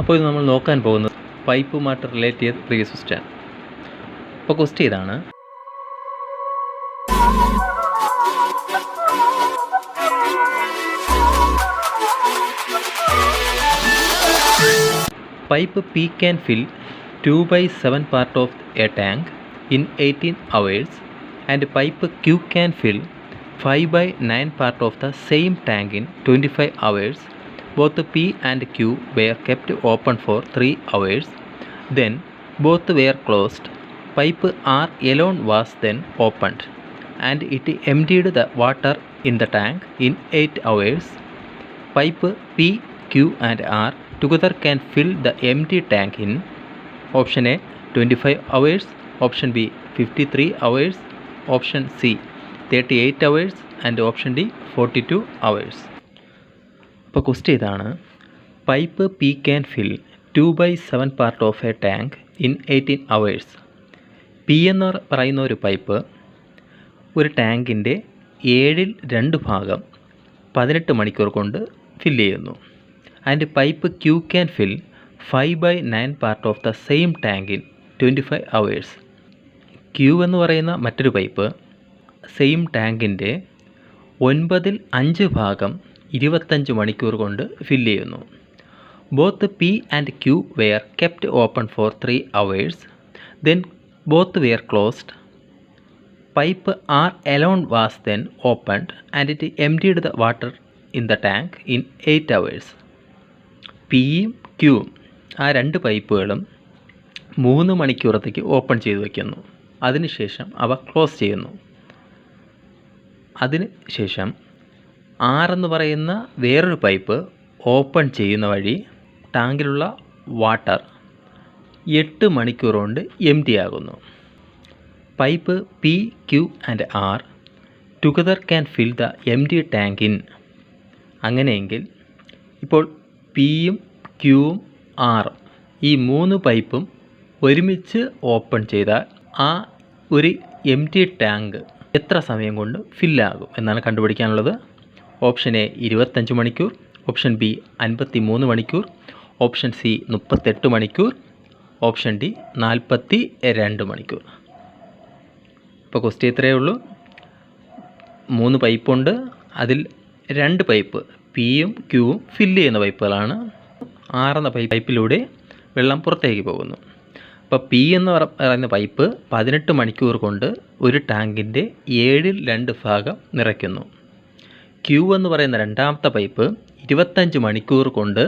അപ്പോൾ ഇത് നമ്മൾ നോക്കാൻ പോകുന്നത് പൈപ്പുമായിട്ട് റിലേറ്റ് ചെയ്ത് പ്രീവിയസ് ക്വസ്റ്റ്യൻ. അപ്പോൾ ക്വസ്റ്റ്യൻ ഇതാണ്: pipe P can fill 2/7 part of a tank in 18 hours and pipe Q can fill 5/9 part of the same tank in 25 hours. Both P and Q were kept open for 3 hours. Then both were closed. Pipe R alone was then opened and it emptied the water in the tank in 8 hours. Pipe P, Q and R together can fill the empty tank in option A 25 hours, option B 53 hours, option C 38 hours and option D 42 hours. അപ്പോൾ question ഇതാണ്: pipe P can fill 2/7 part of a tank in 18 hours. P എന്ന് പറയുന്ന ഒരു pipe ഒരു ടാങ്കിൻ്റെ 2/7 18 മണിക്കൂർ കൊണ്ട് fill ചെയ്യുന്നു. And pipe Q can fill 5/9 part of the same tank in 25 hours. Q എന്ന് പറയുന്ന മറ്റൊരു പൈപ്പ് സെയിം ടാങ്കിൻ്റെ 9/5 25 മണിക്കൂർ കൊണ്ട് ഫില്ല് ചെയ്യുന്നു. Both P and Q were kept open for 3 hours. Then both were closed. Pipe R alone was then opened and it emptied the water in the tank in 8 hours. പിയും ക്യൂവും ആ രണ്ട് പൈപ്പുകളും 3 മണിക്കൂറത്തേക്ക് open ചെയ്ത് വയ്ക്കുന്നു. അതിനുശേഷം അവ close ചെയ്യുന്നു. അതിനുശേഷം R എന്ന് പറയുന്ന വേറൊരു പൈപ്പ് ഓപ്പൺ ചെയ്യുന്ന വഴി ടാങ്കിലുള്ള വാട്ടർ 8 മണിക്കൂർ കൊണ്ട് എംപ്റ്റി ആകുന്നു. Pipe P, Q and R together can fill the empty tank in. അങ്ങനെയെങ്കിൽ ഇപ്പോൾ പിയും ക്യൂവും ആറും ഈ 3 പൈപ്പും ഒരുമിച്ച് ഓപ്പൺ ചെയ്താൽ ആ ഒരു എംപ്റ്റി ടാങ്ക് എത്ര സമയം കൊണ്ട് ഫില്ലാകും എന്നാണ് കണ്ടുപിടിക്കാനുള്ളത്. ഓപ്ഷൻ എ 25 മണിക്കൂർ, ഓപ്ഷൻ ബി 53 മണിക്കൂർ, ഓപ്ഷൻ സി 38 മണിക്കൂർ, ഓപ്ഷൻ ഡി 42 മണിക്കൂർ. ഇപ്പോൾ ക്വസ്റ്റ്യൻ ഇത്രയേ ഉള്ളൂ. 3 പൈപ്പുണ്ട്. അതിൽ 2 പൈപ്പ് പിയും ക്യൂവും ഫില്ല് ചെയ്യുന്ന പൈപ്പുകളാണ്. 6 എന്ന പൈപ്പിലൂടെ വെള്ളം പുറത്തേക്ക് പോകുന്നു. അപ്പോൾ പി എന്ന് പറയുന്ന പൈപ്പ് 18 മണിക്കൂർ കൊണ്ട് ഒരു ടാങ്കിൻ്റെ 2/7 നിറയ്ക്കുന്നു. ക്യൂ എന്ന് പറയുന്ന രണ്ടാമത്തെ പൈപ്പ് 25 മണിക്കൂർ കൊണ്ട്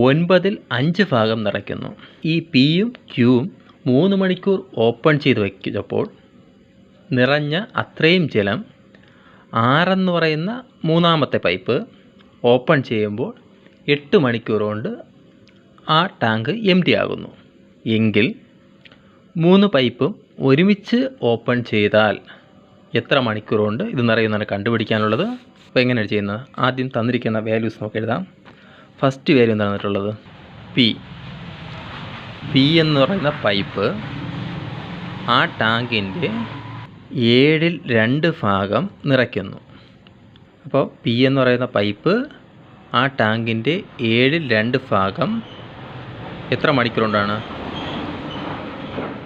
9/5 നിറയ്ക്കുന്നു. ഈ പിയും ക്യൂവും 3 മണിക്കൂർ ഓപ്പൺ ചെയ്ത് വയ്ക്കുമ്പോൾ നിറഞ്ഞ അത്രയും ജലം 6 എന്ന് പറയുന്ന മൂന്നാമത്തെ പൈപ്പ് ഓപ്പൺ ചെയ്യുമ്പോൾ 8 മണിക്കൂർ കൊണ്ട് ആ ടാങ്ക് എംപ്റ്റി ആകുന്നു. എങ്കിൽ 3 പൈപ്പും ഒരുമിച്ച് ഓപ്പൺ ചെയ്താൽ എത്ര മണിക്കൂർ കൊണ്ട് ഇത് നിറയുമെന്നാണ് കണ്ടുപിടിക്കാനുള്ളത്. അപ്പോൾ എങ്ങനെയാണ് ചെയ്യുന്നത്? ആദ്യം തന്നിരിക്കുന്ന വാല്യൂസ് നമുക്ക് എഴുതാം. ഫസ്റ്റ് വാല്യൂ എന്താണ് തന്നിട്ടുള്ളത്? പി എന്ന് പറയുന്ന പൈപ്പ് ആ ടാങ്കിൻ്റെ 2/7 നിറയ്ക്കുന്നു. അപ്പോൾ പി എന്ന് പറയുന്ന പൈപ്പ് ആ ടാങ്കിൻ്റെ 2/7 എത്ര മണിക്കൂർ കൊണ്ടാണ്?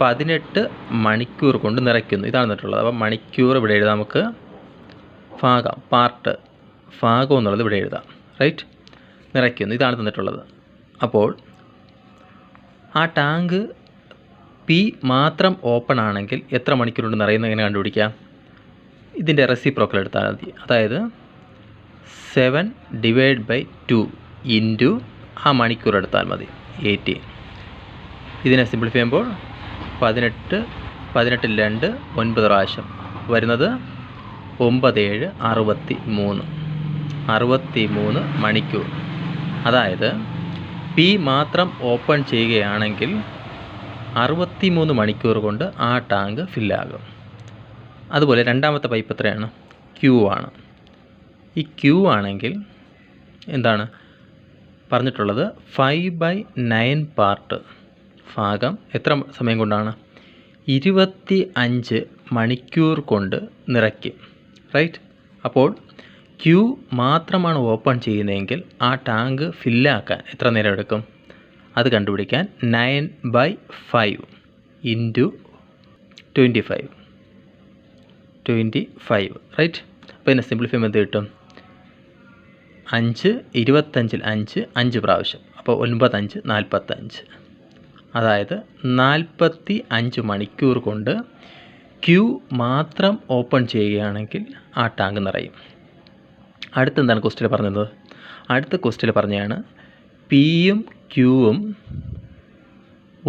18 മണിക്കൂർ കൊണ്ട് നിറയ്ക്കുന്നു. ഇതാണ് തന്നിട്ടുള്ളത്. അപ്പോൾ മണിക്കൂർ ഇവിടെ എഴുതാം. നമുക്ക് ഭാഗം എന്നുള്ളത് ഇവിടെ എഴുതാം. റൈറ്റ്? നിറയ്ക്കുന്നു. ഇതാണ് തന്നിട്ടുള്ളത്. അപ്പോൾ ആ ടാങ്ക് പി മാത്രം ഓപ്പൺ ആണെങ്കിൽ എത്ര മണിക്കൂർ കൊണ്ട് നിറയുന്നത് എങ്ങനെ കണ്ടുപിടിക്കാം? ഇതിൻ്റെ റെസിപ്രോക്കൽ എടുത്താൽ മതി. അതായത് 7/2 ഇൻറ്റു ആ മണിക്കൂർ എടുത്താൽ മതി, 18. ഇതിനെ സിംപ്ലിഫൈ ചെയ്യുമ്പോൾ 18 18 2 9 പ്രാവശ്യം വരുന്നത് 9 7 63 മണിക്കൂർ. അതായത് പി മാത്രം ഓപ്പൺ ചെയ്യുകയാണെങ്കിൽ 63 മണിക്കൂർ കൊണ്ട് ആ ടാങ്ക് ഫില്ലാകും. അതുപോലെ രണ്ടാമത്തെ പൈപ്പ് എത്രയാണ്? ക്യൂ ആണ്. ഈ ക്യൂ ആണെങ്കിൽ എന്താണ് പറഞ്ഞിട്ടുള്ളത്? 5/9 പാർട്ട് ഭാഗം എത്ര സമയം കൊണ്ടാണ്? 25 മണിക്കൂർ കൊണ്ട് നിറയ്ക്കും. റൈറ്റ്? അപ്പോൾ ക്യൂ മാത്രമാണ് ഓപ്പൺ ചെയ്യുന്നതെങ്കിൽ ആ ടാങ്ക് ഫില്ലാക്കാൻ എത്ര നേരം എടുക്കും? അത് കണ്ടുപിടിക്കാൻ 9/5 ഇൻറ്റു 25 റൈറ്റ്. അപ്പോൾ ഇതിനെ സിംപ്ലിഫൈ ചെയ്യുമ്പോൾ എന്ത് കിട്ടും? 5 25 5 പ്രാവശ്യം, അപ്പോൾ 9 5 45. അതായത് 45 മണിക്കൂർ കൊണ്ട് ക്യൂ മാത്രം ഓപ്പൺ ചെയ്യുകയാണെങ്കിൽ ആ ടാങ്ക് നിറയും. അടുത്തെന്താണ് ക്വസ്റ്റ്യൻ പറഞ്ഞത്? അടുത്ത ക്വസ്റ്റ്യൻ പറഞ്ഞതാണ് പിയും ക്യൂവും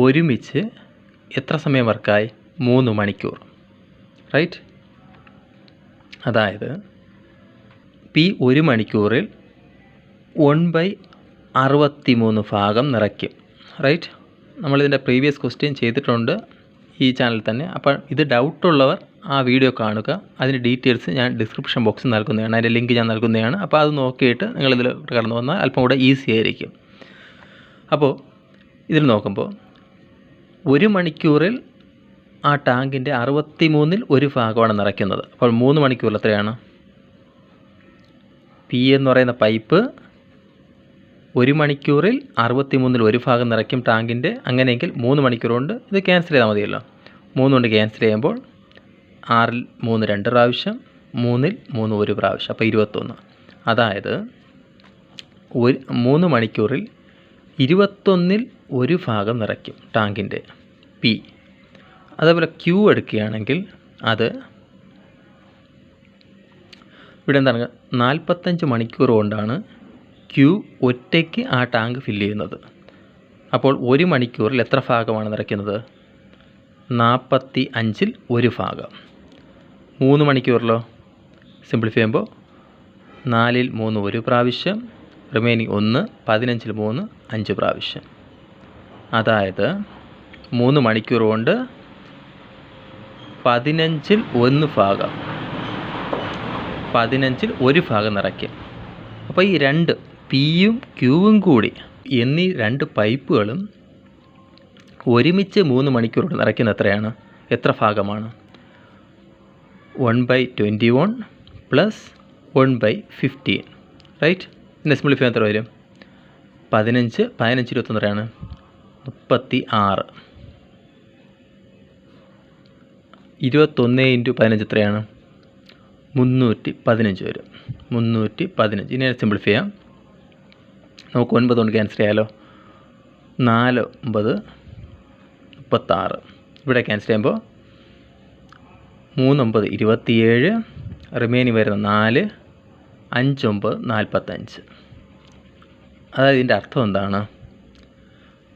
ഒരുമിച്ച് എത്ര സമയം വർക്കായി? 3 മണിക്കൂർ റൈറ്റ്. അതായത് പി 1 മണിക്കൂറിൽ 1/63 ഭാഗം നിറയ്ക്കും റൈറ്റ്. നമ്മളിതിൻ്റെ പ്രീവിയസ് ക്വസ്റ്റ്യൻ ചെയ്തിട്ടുണ്ട് ഈ ചാനലിൽ തന്നെ. അപ്പോൾ ഇത് ഡൗട്ടുള്ളവർ ആ വീഡിയോ കാണുക. അതിൻ്റെ ഡീറ്റെയിൽസ് ഞാൻ ഡിസ്ക്രിപ്ഷൻ ബോക്സിൽ നൽകുന്നതാണ്, അതിൻ്റെ ലിങ്ക് ഞാൻ നൽകുന്നതാണ്. അപ്പോൾ അത് നോക്കിയിട്ട് നിങ്ങളിതിൽ കടന്നു വന്നാൽ അല്പം കൂടെ ഈസി ആയിരിക്കും. അപ്പോൾ ഇതിൽ നോക്കുമ്പോൾ 1 മണിക്കൂറിൽ ആ ടാങ്കിൻ്റെ 63 1 ഭാഗമാണ് നിറയ്ക്കുന്നത്. അപ്പോൾ 3 മണിക്കൂറിൽ എത്രയാണ്? പി എന്ന് പറയുന്ന പൈപ്പ് 1 മണിക്കൂറിൽ 63 1 ഭാഗം നിറയ്ക്കും ടാങ്കിൻ്റെ. അങ്ങനെയെങ്കിൽ 3 മണിക്കൂർ കൊണ്ട് ഇത് ക്യാൻസൽ ചെയ്താൽ മതിയല്ലോ. 3 കൊണ്ട് ക്യാൻസൽ ചെയ്യുമ്പോൾ 6 3 2 പ്രാവശ്യം, 3 3 1 പ്രാവശ്യം, അപ്പോൾ 21. അതായത് 3 മണിക്കൂറിൽ 21 1 ഭാഗം നിറയ്ക്കും ടാങ്കിൻ്റെ പി. അതേപോലെ ക്യൂ എടുക്കുകയാണെങ്കിൽ അത് ഇവിടെ എന്താണ് 45 മണിക്കൂർ കൊണ്ടാണ് ക്യൂ ഒറ്റയ്ക്ക് ആ ടാങ്ക് ഫില്ല് ചെയ്യുന്നത്. അപ്പോൾ 1 മണിക്കൂറിൽ എത്ര ഭാഗമാണ് നിറയ്ക്കുന്നത്? 45 1 ഭാഗം. 3 മണിക്കൂറിലോ സിംപ്ലിഫൈ ചെയ്യുമ്പോൾ 4 3 1 പ്രാവശ്യം, റിമൈനിങ് 1 15 3 5 പ്രാവശ്യം. അതായത് 3 മണിക്കൂർ കൊണ്ട് 15 1 ഭാഗം, 15 1 ഭാഗം നിറയ്ക്കും. അപ്പോൾ ഈ രണ്ട് പിയും ക്യൂവും കൂടി എന്നീ 2 പൈപ്പുകളും ഒരുമിച്ച് 3 മണിക്കൂർ കൊണ്ട് നിറയ്ക്കുന്ന എത്രയാണ്? എത്ര ഭാഗമാണ്? 1/21 പ്ലസ് 1/15 റൈറ്റ്. ഇതിൻ്റെ സിംപ്ലിഫൈ എത്ര വരും? 15 15 21 എത്രയാണ്? 36. 21 × 15 എത്രയാണ്? 315 വരും. 315. ഇനി സിംപ്ലിഫൈ ചെയ്യാം. നമുക്ക് 9 കൊണ്ട് ക്യാൻസൽ ചെയ്യാമല്ലോ. 4 9 36. ഇവിടെ ക്യാൻസൽ ചെയ്യുമ്പോൾ 3 9 27, റിമൈനിങ് വരുന്ന 4 5 9 45. അതായത് ഇതിൻ്റെ അർത്ഥം എന്താണ്?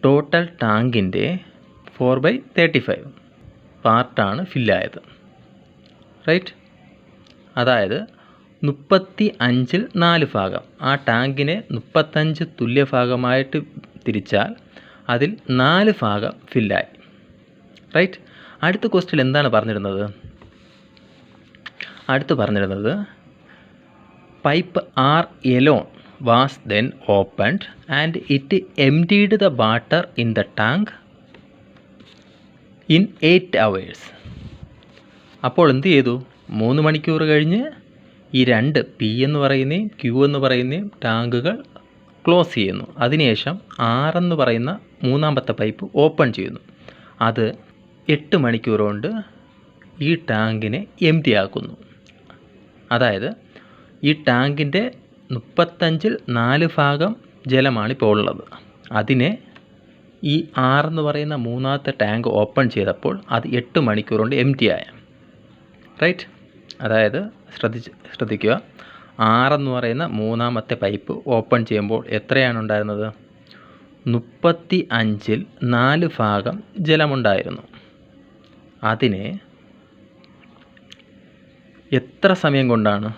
ടോട്ടൽ ടാങ്കിൻ്റെ 4/35 പാർട്ടാണ് ഫില്ലായത് റൈറ്റ്. അതായത് 35 4 ഭാഗം. ആ ടാങ്കിനെ 35 തുല്യ ഭാഗമായിട്ട് തിരിച്ചാൽ അതിൽ 4 ഭാഗം ഫില്ലായി റൈറ്റ്. അടുത്ത ക്വസ്റ്റ്യൻ എന്താണ് പറഞ്ഞിരുന്നത്? അടുത്ത് പറഞ്ഞിരുന്നത് pipe R Elon was then opened and it emptied the water in the tank in 8 hours. അപ്പോൾ എന്ത് ചെയ്തു? 3 മണിക്കൂർ കഴിഞ്ഞ് ഈ 2 പി എന്ന് പറയുന്നതും ക്യൂ എന്ന് പറയുന്നതും ടാങ്കുകൾ ക്ലോസ് ചെയ്യുന്നു. അതിനുശേഷം 6 എന്ന് പറയുന്ന 3ാമത്തെ പൈപ്പ് ഓപ്പൺ ചെയ്യുന്നു. അത് 8 മണിക്കൂർ കൊണ്ട് ഈ ടാങ്കിനെ എംപ്റ്റി ആക്കുന്നു. അതായത് ഈ ടാങ്കിൻ്റെ 35 4 ഭാഗം ജലമാണ് ഇപ്പോൾ ഉള്ളത്. അതിനെ ഈ 6 എന്ന് പറയുന്ന 3ാമത്തെ ടാങ്ക് ഓപ്പൺ ചെയ്തപ്പോൾ അത് 8 മണിക്കൂർ കൊണ്ട് എംപ്റ്റി ആയ റൈറ്റ്. അതായത് ശ്രദ്ധിക്കുക, 6 എന്ന് പറയുന്ന 3ാമത്തെ പൈപ്പ് ഓപ്പൺ ചെയ്യുമ്പോൾ എത്രയാണ് ഉണ്ടായിരുന്നത്? 35 4 ഭാഗം ജലമുണ്ടായിരുന്നു. അതിനെ എത്ര സമയം കൊണ്ടാണ്?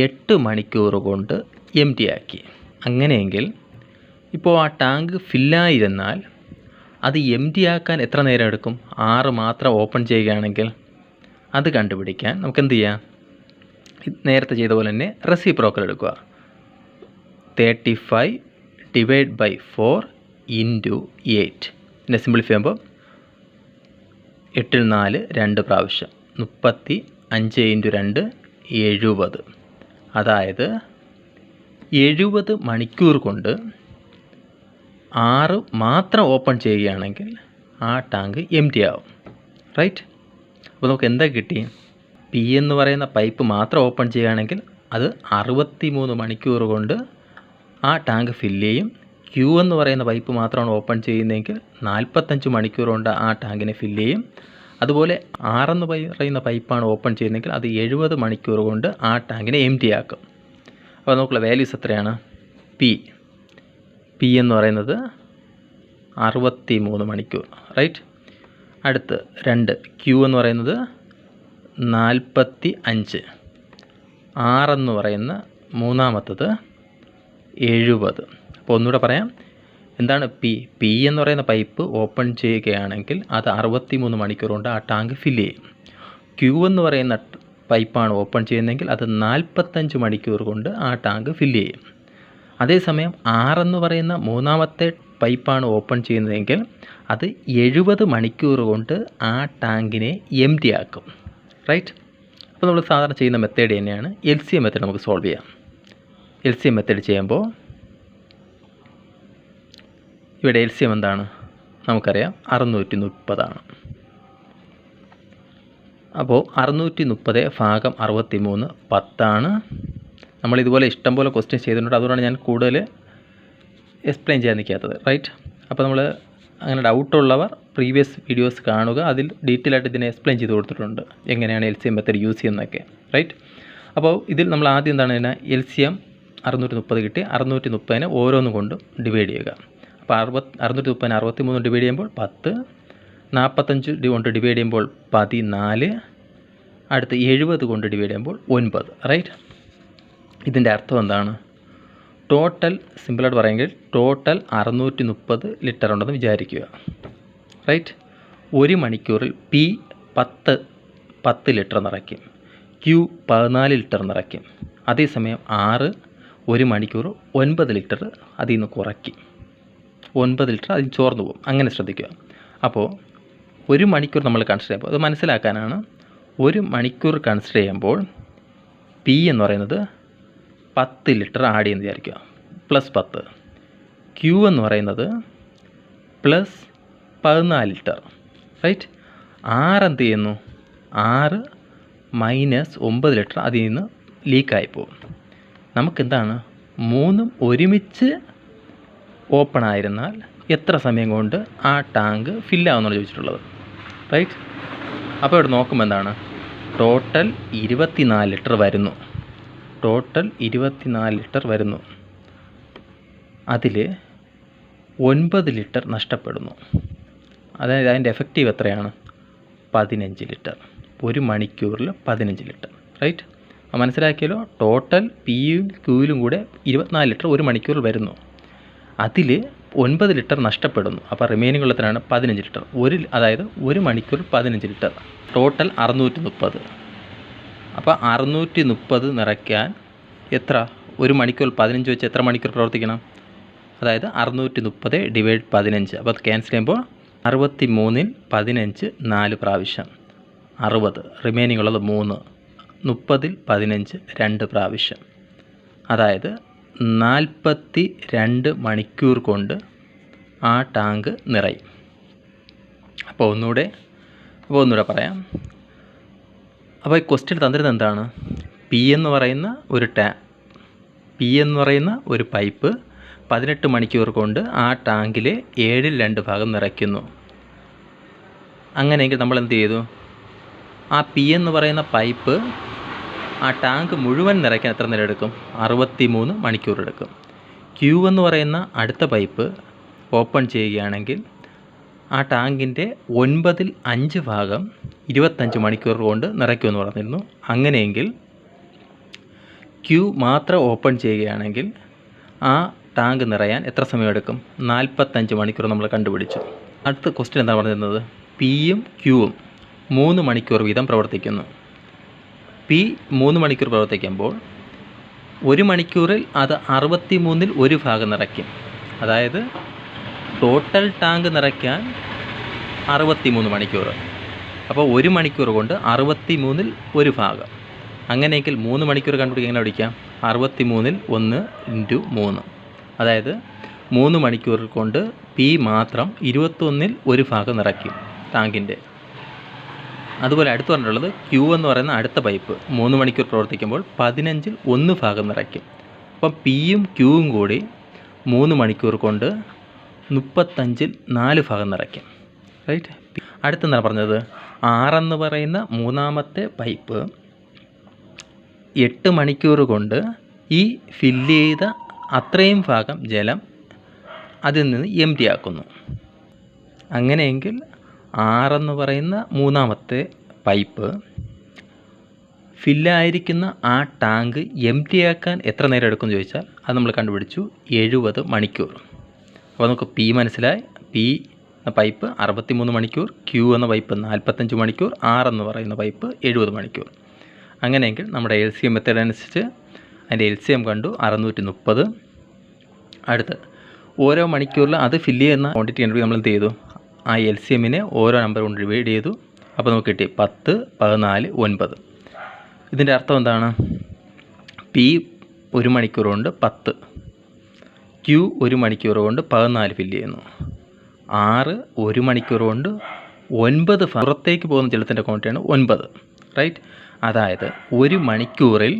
8 മണിക്കൂർ കൊണ്ട് എംപ്റ്റി ആക്കി. അങ്ങനെയെങ്കിൽ ഇപ്പോൾ ആ ടാങ്ക് ഫില്ലായിരുന്നാൽ അത് എംപ്റ്റി ആക്കാൻ എത്ര നേരം എടുക്കും? 6 മാത്രം ഓപ്പൺ ചെയ്യുകയാണെങ്കിൽ. അത് കണ്ടുപിടിക്കാൻ നമുക്ക് എന്ത് ചെയ്യാം? നേരത്തെ ചെയ്ത പോലെ തന്നെ റെസിപ്രോക്കൽ എടുക്കുക. 35 / 4 × 8. പിന്നെ സിംപ്ലിഫൈ ചെയ്യുമ്പോൾ 8 4 2 പ്രാവശ്യം, 35 × 2 70. അതായത് 70 മണിക്കൂർ കൊണ്ട് 6 മാത്രം ഓപ്പൺ ചെയ്യുകയാണെങ്കിൽ ആ ടാങ്ക് എം ടി ആവും. റൈറ്റ്? അപ്പോൾ നമുക്ക് എന്താ കിട്ടി? പി എന്ന് പറയുന്ന പൈപ്പ് മാത്രം ഓപ്പൺ ചെയ്യുകയാണെങ്കിൽ അത് 63 മണിക്കൂർ കൊണ്ട് ആ ടാങ്ക് ഫില്ല് ചെയ്യും. ക്യൂ എന്ന് പറയുന്ന പൈപ്പ് മാത്രമാണ് ഓപ്പൺ ചെയ്യുന്നതെങ്കിൽ 45 മണിക്കൂർ കൊണ്ട് ആ ടാങ്കിനെ ഫില്ല് ചെയ്യും. അതുപോലെ 6 എന്ന് പറയുന്ന പൈപ്പാണ് ഓപ്പൺ ചെയ്യുന്നതെങ്കിൽ അത് 70 മണിക്കൂർ കൊണ്ട് ആ ടാങ്കിനെ എം ടി ആക്കും. അപ്പോൾ നമുക്കുള്ള വാല്യൂസ് എത്രയാണ്? പി എന്ന് പറയുന്നത് 63 മണിക്കൂർ. റൈറ്റ്? അടുത്ത് 2 ക്യൂ എന്ന് പറയുന്നത് 45. 6 എന്ന് പറയുന്ന മൂന്നാമത്തത് 70. അപ്പോൾ ഒന്നുകൂടെ പറയാം. എന്താണ് പി എന്ന് പറയുന്ന പൈപ്പ് ഓപ്പൺ ചെയ്യുകയാണെങ്കിൽ അത് 63 മണിക്കൂർ കൊണ്ട് ആ ടാങ്ക് ഫില്ല് ചെയ്യും. ക്യൂ എന്ന് പറയുന്ന പൈപ്പാണ് ഓപ്പൺ ചെയ്യുന്നതെങ്കിൽ അത് 45 മണിക്കൂർ കൊണ്ട് ആ ടാങ്ക് ഫില്ല് ചെയ്യും. അതേസമയം 6 എന്ന് പറയുന്ന മൂന്നാമത്തെ പൈപ്പാണ് ഓപ്പൺ ചെയ്യുന്നതെങ്കിൽ അത് 70 മണിക്കൂർ കൊണ്ട് ആ ടാങ്കിനെ എം ടി ആക്കും. റൈറ്റ്? അപ്പോൾ നമ്മൾ സാധാരണ ചെയ്യുന്ന മെത്തേഡ് തന്നെയാണ്. LCM മെത്തേഡ് നമുക്ക് സോൾവ് ചെയ്യാം. LCM മെത്തേഡ് ചെയ്യുമ്പോൾ ഇവിടെ LCM എന്താണ്? നമുക്കറിയാം 630 അപ്പോൾ 630 ഭാഗം 63 10. നമ്മളിതുപോലെ ഇഷ്ടംപോലെ ക്വസ്റ്റ്യൻ ചെയ്തിട്ടുണ്ട്. അതുകൊണ്ടാണ് ഞാൻ കൂടുതൽ എക്സ്പ്ലെയിൻ ചെയ്യാൻ നിൽക്കാത്തത്. റൈറ്റ്? അപ്പോൾ നമ്മൾ അങ്ങനെ ഡൗട്ടുള്ളവർ പ്രീവിയസ് വീഡിയോസ് കാണുക. അതിൽ ഡീറ്റെയിൽ ആയിട്ട് ഇതിനെ എക്സ്പ്ലെയിൻ ചെയ്ത് കൊടുത്തിട്ടുണ്ട്, എങ്ങനെയാണ് LCM മെത്തേഡ് യൂസ് ചെയ്യുന്നതൊക്കെ. റൈറ്റ്? അപ്പോൾ ഇതിൽ നമ്മൾ ആദ്യം എന്താണ് LCM 630 കിട്ടി. 630 ഓരോന്നും കൊണ്ട് ഡിവൈഡ് ചെയ്യുക. അപ്പോൾ 630 63 ഡിവൈഡ് ചെയ്യുമ്പോൾ 10, 45 കൊണ്ട് ഡിവൈഡ് ചെയ്യുമ്പോൾ 14, അടുത്ത് 70 കൊണ്ട് ഡിവൈഡ് ചെയ്യുമ്പോൾ 9. റൈറ്റ്? ഇതിൻ്റെ അർത്ഥം എന്താണ്? ടോട്ടൽ സിമ്പിളായിട്ട് പറയുമെങ്കിൽ ടോട്ടൽ 630 ലിറ്റർ ഉണ്ടെന്ന് വിചാരിക്കുക. റൈറ്റ്? 1 മണിക്കൂറിൽ പി 10 ലിറ്റർ നിറയ്ക്കും, ക്യൂ 14 ലിറ്റർ നിറയ്ക്കും. അതേസമയം 6 1 മണിക്കൂർ 9 ലിറ്റർ അതിൽ നിന്ന് കുറയ്ക്കും. 9 ലിറ്റർ അതിൽ ചോർന്നു പോകും. അങ്ങനെ ശ്രദ്ധിക്കുക. അപ്പോൾ 1 മണിക്കൂർ നമ്മൾ കൺസിഡർ ചെയ്യുമ്പോൾ അത് മനസ്സിലാക്കാനാണ്. 1 മണിക്കൂർ കൺസിഡർ ചെയ്യുമ്പോൾ പി എന്ന് പറയുന്നത് 10 ലിറ്റർ ആഡ് ചെയ്യുന്ന വിചാരിക്കുക, +10. ക്യൂ എന്ന് പറയുന്നത് +14 ലിറ്റർ. റൈറ്റ്? 6 എന്ത് ചെയ്യുന്നു? 6 -9 ലിറ്റർ അതിൽ നിന്ന് ലീക്കായി പോകും. നമുക്കെന്താണ്? 3 ഒരുമിച്ച് ഓപ്പൺ ആയിരുന്നാൽ എത്ര സമയം കൊണ്ട് ആ ടാങ്ക് ഫില്ലാവുമെന്നാണ് ചോദിച്ചിട്ടുള്ളത്. റൈറ്റ്? അപ്പോൾ ഇവിടെ നോക്കുമ്പോൾ എന്താണ്? ടോട്ടൽ 24 ലിറ്റർ വരുന്നു. ടോട്ടൽ 24 ലിറ്റർ വരുന്നു. അതിൽ 9 ലിറ്റർ നഷ്ടപ്പെടുന്നു. അതായത് അതിൻ്റെ എഫക്റ്റീവ് എത്രയാണ്? 15 ലിറ്റർ. 1 മണിക്കൂറിൽ 15 ലിറ്റർ. റൈറ്റ്? മനസ്സിലാക്കിയല്ലോ? ടോട്ടൽ പിയും ക്യൂയിലും കൂടെ 24 ലിറ്റർ 1 മണിക്കൂറിൽ വരുന്നു. അതിൽ 9 ലിറ്റർ നഷ്ടപ്പെടുന്നു. അപ്പോൾ റിമൈനിങ് ഉള്ളതിനാണ് 15 ലിറ്റർ. അതായത് 1 മണിക്കൂറിൽ 15 ലിറ്റർ. ടോട്ടൽ 630. അപ്പോൾ 630 നിറയ്ക്കാൻ എത്ര? 1 മണിക്കൂർ 15 വെച്ച് എത്ര മണിക്കൂർ പ്രവർത്തിക്കണം? അതായത് 630 ഡിവൈഡ് 15. അപ്പോൾ അത് ക്യാൻസൽ ചെയ്യുമ്പോൾ 63-ൽ 15 4 പ്രാവശ്യം 60. റിമൈനിങ് ഉള്ളത് 3. 30-ൽ 15 2 പ്രാവശ്യം. അതായത് 42 മണിക്കൂർ കൊണ്ട് ആ ടാങ്ക് നിറയും. അപ്പോൾ ഒന്നുകൂടെ പറയാം. അപ്പോൾ ഈ ക്വസ്റ്റ്യൻ തന്നിരുന്നത് എന്താണ്? പി എന്ന് പറയുന്ന ഒരു പൈപ്പ് 18 മണിക്കൂർ കൊണ്ട് ആ ടാങ്കിലെ 7/2 ഭാഗം നിറയ്ക്കുന്നു. അങ്ങനെയെങ്കിൽ നമ്മൾ എന്ത് ചെയ്തു? ആ പി എന്ന് പറയുന്ന പൈപ്പ് ആ ടാങ്ക് മുഴുവൻ നിറയ്ക്കാൻ എത്ര നേരം എടുക്കും? 63 മണിക്കൂർ എടുക്കും. ക്യൂ എന്ന് പറയുന്ന അടുത്ത പൈപ്പ് ഓപ്പൺ ചെയ്യുകയാണെങ്കിൽ ആ ടാങ്കിൻ്റെ 9/5 ഭാഗം 25 മണിക്കൂർ കൊണ്ട് നിറയ്ക്കുമെന്ന് പറഞ്ഞിരുന്നു. അങ്ങനെയെങ്കിൽ ക്യൂ മാത്രം ഓപ്പൺ ചെയ്യുകയാണെങ്കിൽ ആ ടാങ്ക് നിറയാൻ എത്ര സമയം എടുക്കും? 45 മണിക്കൂർ നമ്മൾ കണ്ടുപിടിച്ചു. അടുത്ത ക്വസ്റ്റ്യൻ എന്താണ് പറഞ്ഞിരുന്നത്? പിയും ക്യൂവും 3 മണിക്കൂർ വീതം പ്രവർത്തിക്കുന്നു. പി 3 മണിക്കൂർ പ്രവർത്തിക്കുമ്പോൾ 1 മണിക്കൂറിൽ അത് 63-ൽ 1 ഭാഗം നിറയ്ക്കും. അതായത് ടോട്ടൽ ടാങ്ക് നിറയ്ക്കാൻ 63 മണിക്കൂർ. അപ്പോൾ 1 മണിക്കൂർ കൊണ്ട് 63-ൽ 1 ഭാഗം. അങ്ങനെയെങ്കിൽ 3 മണിക്കൂർ കണ്ടുപിടിക്കാൻ എങ്ങനെ പിടിക്കാം? 63-ൽ 1 × 3. അതായത് 3 മണിക്കൂർ കൊണ്ട് പി മാത്രം 21ൽ 1 ഭാഗം നിറയ്ക്കും ടാങ്കിൻ്റെ. അതുപോലെ അടുത്ത് പറഞ്ഞിട്ടുള്ളത് ക്യൂ എന്ന് പറയുന്ന അടുത്ത പൈപ്പ് 3 മണിക്കൂർ പ്രവർത്തിക്കുമ്പോൾ 15ൽ 1 ഭാഗം നിറയ്ക്കും. അപ്പം പിയും ക്യൂവും കൂടി 3 മണിക്കൂർ കൊണ്ട് 35ൽ 4 ഭാഗം നിറയ്ക്കും. റൈറ്റ്. അടുത്തെന്താണ് പറഞ്ഞത്? 6 എന്ന് പറയുന്ന മൂന്നാമത്തെ പൈപ്പ് 8 മണിക്കൂർ കൊണ്ട് ഈ ഫില്ല് ചെയ്ത അത്രയും ഭാഗം ജലം അതിൽ നിന്ന് എംപ്റ്റി ആക്കുന്നു. അങ്ങനെയെങ്കിൽ 6 എന്ന് പറയുന്ന മൂന്നാമത്തെ പൈപ്പ് ഫില്ലായിരിക്കുന്ന ആ ടാങ്ക് എംപ്റ്റി ആക്കാൻ എത്ര നേരം എടുക്കുമെന്ന് ചോദിച്ചാൽ അത് നമ്മൾ കണ്ടുപിടിച്ചു, 70 മണിക്കൂർ. അപ്പോൾ നമുക്ക് പി മനസ്സിലായി. പി എന്ന പൈപ്പ് 63 മണിക്കൂർ, ക്യൂ എന്ന പൈപ്പ് 45 മണിക്കൂർ, 6 എന്ന് പറയുന്ന പൈപ്പ് 70 മണിക്കൂർ. അങ്ങനെയെങ്കിൽ നമ്മുടെ LCM മെത്തേഡ് അനുസരിച്ച് അതിൻ്റെ LCM കണ്ടു 630. അടുത്ത് ഓരോ മണിക്കൂറിൽ അത് ഫില്ല് ചെയ്യുന്ന ക്വാണ്ടിറ്റി കണ്ടുപിടി നമ്മൾ എന്ത് ചെയ്തു? ആ LCMനെ ഓരോ നമ്പർ കൊണ്ട് ഡിവൈഡ് ചെയ്തു. അപ്പോൾ നമുക്ക് കിട്ടി 10, 14, 9. ഇതിൻ്റെ അർത്ഥം എന്താണ്? പി 1 മണിക്കൂർ കൊണ്ട് 10, ക്യൂ 1 മണിക്കൂർ കൊണ്ട് 14 ഫില്ല് ചെയ്യുന്നു, 6 1 മണിക്കൂർ കൊണ്ട് 9 പുറത്തേക്ക് പോകുന്ന ജലത്തിൻ്റെ ക്വാണ്ടിറ്റിയാണ് 9. റൈറ്റ്. അതായത് 1 മണിക്കൂറിൽ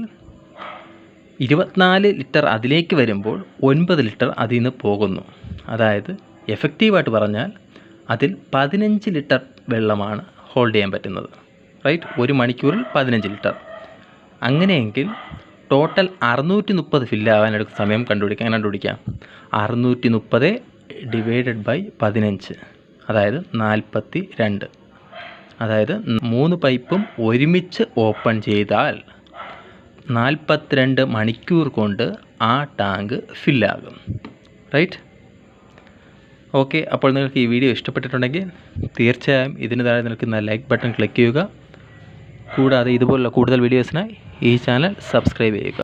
24 ലിറ്റർ അതിലേക്ക് വരുമ്പോൾ 9 ലിറ്റർ അതിൽ നിന്ന് പോകുന്നു. അതായത് എഫക്റ്റീവായിട്ട് പറഞ്ഞാൽ അതിൽ 15 ലിറ്റർ വെള്ളമാണ് ഹോൾഡ് ചെയ്യാൻ പറ്റുന്നത്. റൈറ്റ്. 1 മണിക്കൂറിൽ 15 ലിറ്റർ. അങ്ങനെയെങ്കിൽ ടോട്ടൽ 630 ഫില്ലാകാൻ എടുക്കുന്ന സമയം കണ്ടുപിടിക്കാം. 630 ഡിവൈഡഡ് ബൈ 15, അതായത് 42. അതായത് 3 പൈപ്പും ഒരുമിച്ച് ഓപ്പൺ ചെയ്താൽ 42 മണിക്കൂർ കൊണ്ട് ആ ടാങ്ക് ഫില്ലാകും. റൈറ്റ്. ഓക്കെ. അപ്പോൾ നിങ്ങൾക്ക് ഈ വീഡിയോ ഇഷ്ടപ്പെട്ടിട്ടുണ്ടെങ്കിൽ തീർച്ചയായും ഇതിന് താഴെ നിൽക്കുന്ന ലൈക്ക് ബട്ടൺ ക്ലിക്ക് ചെയ്യുക. കൂടാതെ ഇതുപോലുള്ള കൂടുതൽ വീഡിയോസിനായി ഈ ചാനൽ സബ്സ്ക്രൈബ് ചെയ്യുക.